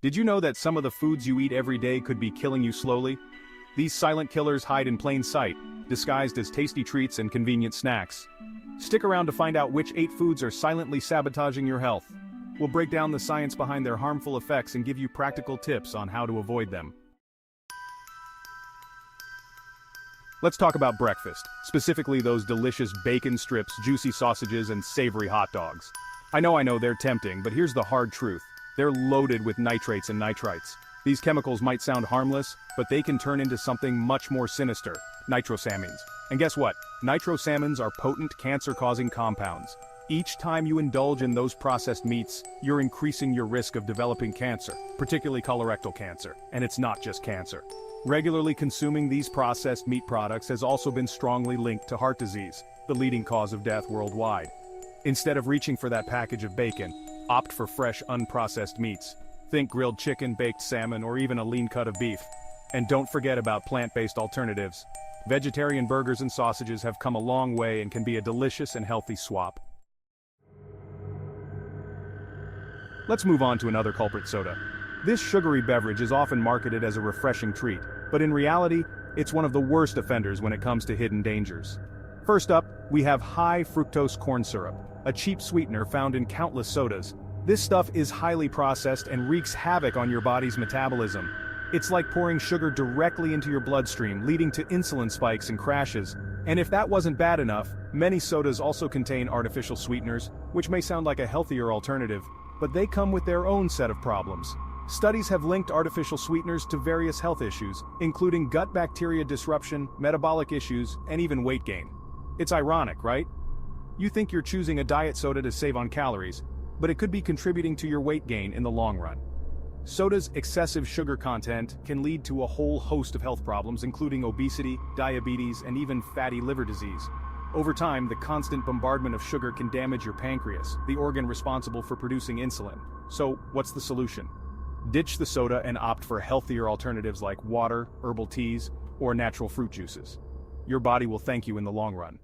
Did you know that some of the foods you eat every day could be killing you slowly? These silent killers hide in plain sight, disguised as tasty treats and convenient snacks. Stick around to find out which 8 foods are silently sabotaging your health. We'll break down the science behind their harmful effects and give you practical tips on how to avoid them. Let's talk about breakfast, specifically those delicious bacon strips, juicy sausages, and savory hot dogs. I know they're tempting, but here's the hard truth. They're loaded with nitrates and nitrites. These chemicals might sound harmless, but they can turn into something much more sinister: nitrosamines. And guess what? Nitrosamines are potent cancer-causing compounds. Each time you indulge in those processed meats, you're increasing your risk of developing cancer, particularly colorectal cancer, and it's not just cancer. Regularly consuming these processed meat products has also been strongly linked to heart disease, the leading cause of death worldwide. Instead of reaching for that package of bacon, opt for fresh, unprocessed meats. Think grilled chicken, baked salmon, or even a lean cut of beef. And don't forget about plant-based alternatives. Vegetarian burgers and sausages have come a long way and can be a delicious and healthy swap. Let's move on to another culprit: soda. This sugary beverage is often marketed as a refreshing treat, but in reality, it's one of the worst offenders when it comes to hidden dangers. First up, we have high fructose corn syrup, a cheap sweetener found in countless sodas. This stuff is highly processed and wreaks havoc on your body's metabolism. It's like pouring sugar directly into your bloodstream, leading to insulin spikes and crashes. And if that wasn't bad enough, many sodas also contain artificial sweeteners, which may sound like a healthier alternative, but they come with their own set of problems. Studies have linked artificial sweeteners to various health issues, including gut bacteria disruption, metabolic issues, and even weight gain. It's ironic, right? You think you're choosing a diet soda to save on calories, but it could be contributing to your weight gain in the long run. Soda's excessive sugar content can lead to a whole host of health problems, including obesity, diabetes, and even fatty liver disease. Over time, the constant bombardment of sugar can damage your pancreas, the organ responsible for producing insulin. So, what's the solution? Ditch the soda and opt for healthier alternatives like water, herbal teas, or natural fruit juices. Your body will thank you in the long run.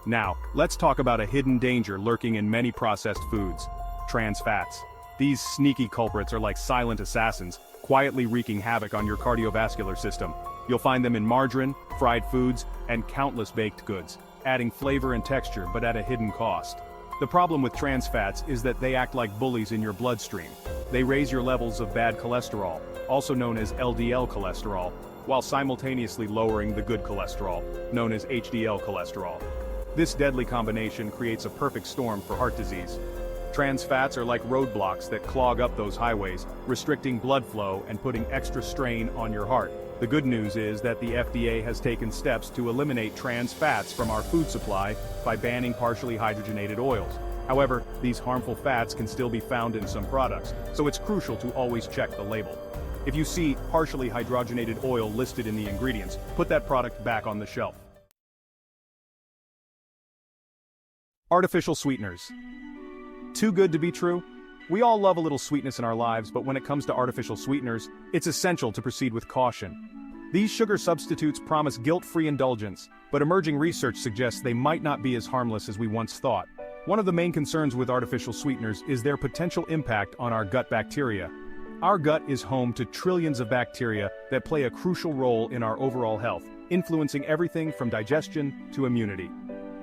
Now, let's talk about a hidden danger lurking in many processed foods: trans fats. These sneaky culprits are like silent assassins, quietly wreaking havoc on your cardiovascular system. You'll find them in margarine, fried foods, and countless baked goods, adding flavor and texture but at a hidden cost. The problem with trans fats is that they act like bullies in your bloodstream. They raise your levels of bad cholesterol, also known as LDL cholesterol, while simultaneously lowering the good cholesterol, known as HDL cholesterol. This deadly combination creates a perfect storm for heart disease. Trans fats are like roadblocks that clog up those highways, restricting blood flow and putting extra strain on your heart. The good news is that the FDA has taken steps to eliminate trans fats from our food supply by banning partially hydrogenated oils. However, these harmful fats can still be found in some products, so it's crucial to always check the label. If you see partially hydrogenated oil listed in the ingredients, put that product back on the shelf. Artificial sweeteners. Too good to be true? We all love a little sweetness in our lives, but when it comes to artificial sweeteners, it's essential to proceed with caution. These sugar substitutes promise guilt-free indulgence, but emerging research suggests they might not be as harmless as we once thought. One of the main concerns with artificial sweeteners is their potential impact on our gut bacteria. Our gut is home to trillions of bacteria that play a crucial role in our overall health, influencing everything from digestion to immunity.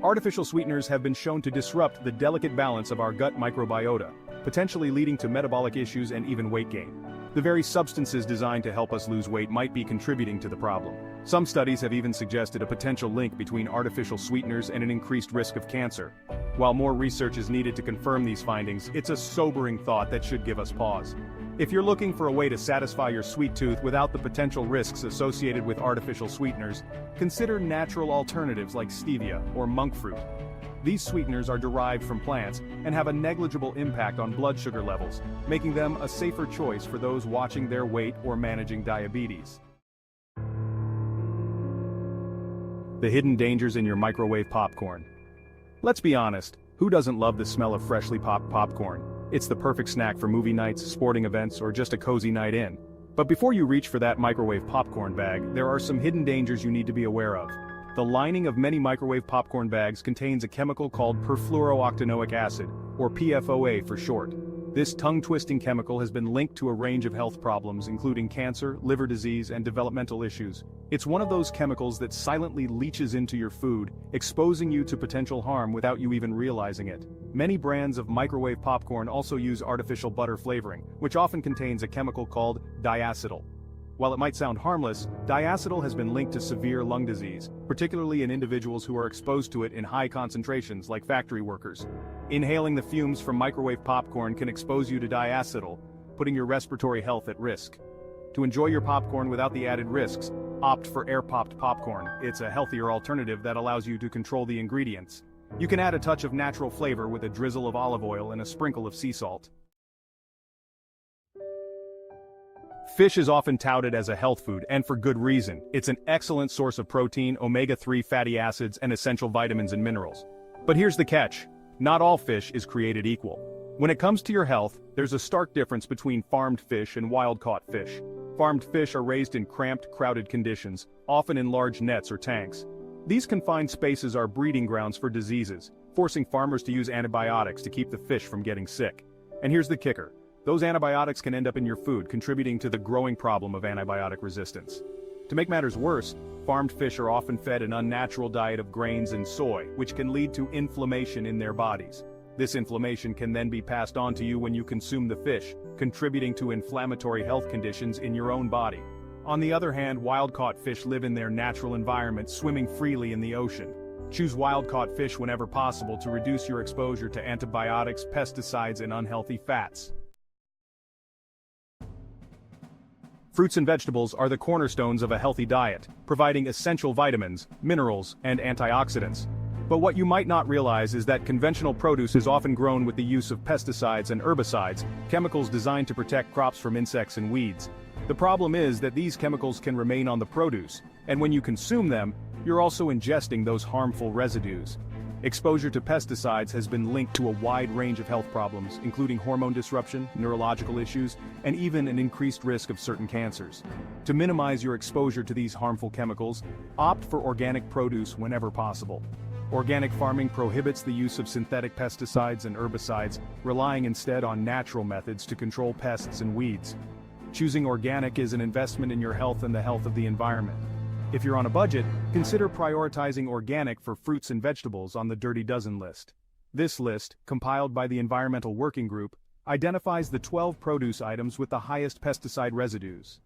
Artificial sweeteners have been shown to disrupt the delicate balance of our gut microbiota, potentially leading to metabolic issues and even weight gain. The very substances designed to help us lose weight might be contributing to the problem. Some studies have even suggested a potential link between artificial sweeteners and an increased risk of cancer. While more research is needed to confirm these findings, it's a sobering thought that should give us pause. If you're looking for a way to satisfy your sweet tooth without the potential risks associated with artificial sweeteners, consider natural alternatives like stevia or monk fruit. These sweeteners are derived from plants and have a negligible impact on blood sugar levels, making them a safer choice for those watching their weight or managing diabetes. The hidden dangers in your microwave popcorn. Let's be honest, who doesn't love the smell of freshly popped popcorn? It's the perfect snack for movie nights, sporting events, or just a cozy night in. But before you reach for that microwave popcorn bag, there are some hidden dangers you need to be aware of. The lining of many microwave popcorn bags contains a chemical called perfluorooctanoic acid, or PFOA for short. This tongue-twisting chemical has been linked to a range of health problems including cancer, liver disease, and developmental issues. It's one of those chemicals that silently leaches into your food, exposing you to potential harm without you even realizing it. Many brands of microwave popcorn also use artificial butter flavoring, which often contains a chemical called diacetyl. While it might sound harmless, diacetyl has been linked to severe lung disease, particularly in individuals who are exposed to it in high concentrations like factory workers. Inhaling the fumes from microwave popcorn can expose you to diacetyl, putting your respiratory health at risk. To enjoy your popcorn without the added risks, opt for air-popped popcorn. It's a healthier alternative that allows you to control the ingredients. You can add a touch of natural flavor with a drizzle of olive oil and a sprinkle of sea salt. Fish is often touted as a health food, and for good reason. It's an excellent source of protein, omega-3 fatty acids, and essential vitamins and minerals. But here's the catch. Not all fish is created equal. When it comes to your health, there's a stark difference between farmed fish and wild-caught fish. Farmed fish are raised in cramped, crowded conditions, often in large nets or tanks. These confined spaces are breeding grounds for diseases, forcing farmers to use antibiotics to keep the fish from getting sick. And here's the kicker. Those antibiotics can end up in your food, contributing to the growing problem of antibiotic resistance. To make matters worse, farmed fish are often fed an unnatural diet of grains and soy, which can lead to inflammation in their bodies. This inflammation can then be passed on to you when you consume the fish, contributing to inflammatory health conditions in your own body. On the other hand, wild-caught fish live in their natural environment, swimming freely in the ocean. Choose wild-caught fish whenever possible to reduce your exposure to antibiotics, pesticides, and unhealthy fats. Fruits and vegetables are the cornerstones of a healthy diet, providing essential vitamins, minerals, and antioxidants. But what you might not realize is that conventional produce is often grown with the use of pesticides and herbicides, chemicals designed to protect crops from insects and weeds. The problem is that these chemicals can remain on the produce, and when you consume them, you're also ingesting those harmful residues. Exposure to pesticides has been linked to a wide range of health problems, including hormone disruption, neurological issues, and even an increased risk of certain cancers. To minimize your exposure to these harmful chemicals, opt for organic produce whenever possible. Organic farming prohibits the use of synthetic pesticides and herbicides, relying instead on natural methods to control pests and weeds. Choosing organic is an investment in your health and the health of the environment. If you're on a budget, consider prioritizing organic for fruits and vegetables on the Dirty Dozen list. This list, compiled by the Environmental Working Group, identifies the 12 produce items with the highest pesticide residues.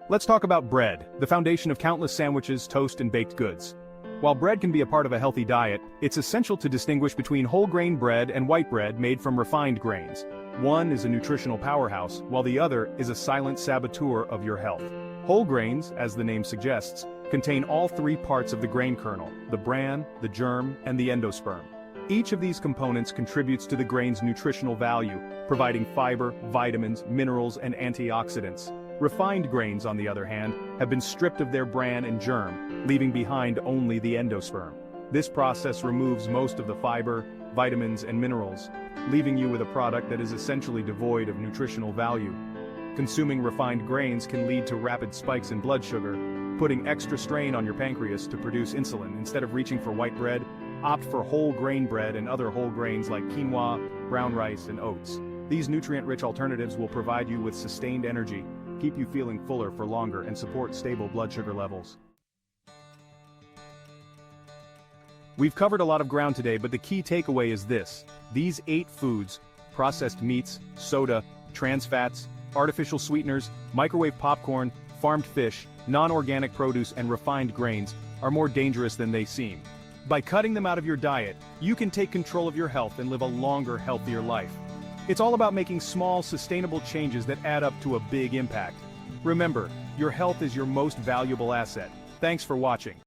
Let's talk about bread, the foundation of countless sandwiches, toast, and baked goods. While bread can be a part of a healthy diet, it's essential to distinguish between whole grain bread and white bread made from refined grains. One is a nutritional powerhouse, while the other is a silent saboteur of your health. Whole grains, as the name suggests, contain all three parts of the grain kernel: the bran, the germ, and the endosperm. Each of these components contributes to the grain's nutritional value, providing fiber, vitamins, minerals, and antioxidants. Refined grains, on the other hand, have been stripped of their bran and germ, leaving behind only the endosperm. This process removes most of the fiber, vitamins, and minerals, leaving you with a product that is essentially devoid of nutritional value. Consuming refined grains can lead to rapid spikes in blood sugar, putting extra strain on your pancreas to produce insulin. Instead of reaching for white bread, opt for whole grain bread and other whole grains like quinoa, brown rice, and oats. These nutrient-rich alternatives will provide you with sustained energy, keep you feeling fuller for longer, and support stable blood sugar levels. We've covered a lot of ground today, but the key takeaway is this. These 8 foods, processed meats, soda, trans fats, artificial sweeteners, microwave popcorn, farmed fish, non-organic produce, and refined grains, are more dangerous than they seem. By cutting them out of your diet, you can take control of your health and live a longer, healthier life. It's all about making small, sustainable changes that add up to a big impact. Remember, your health is your most valuable asset. Thanks for watching.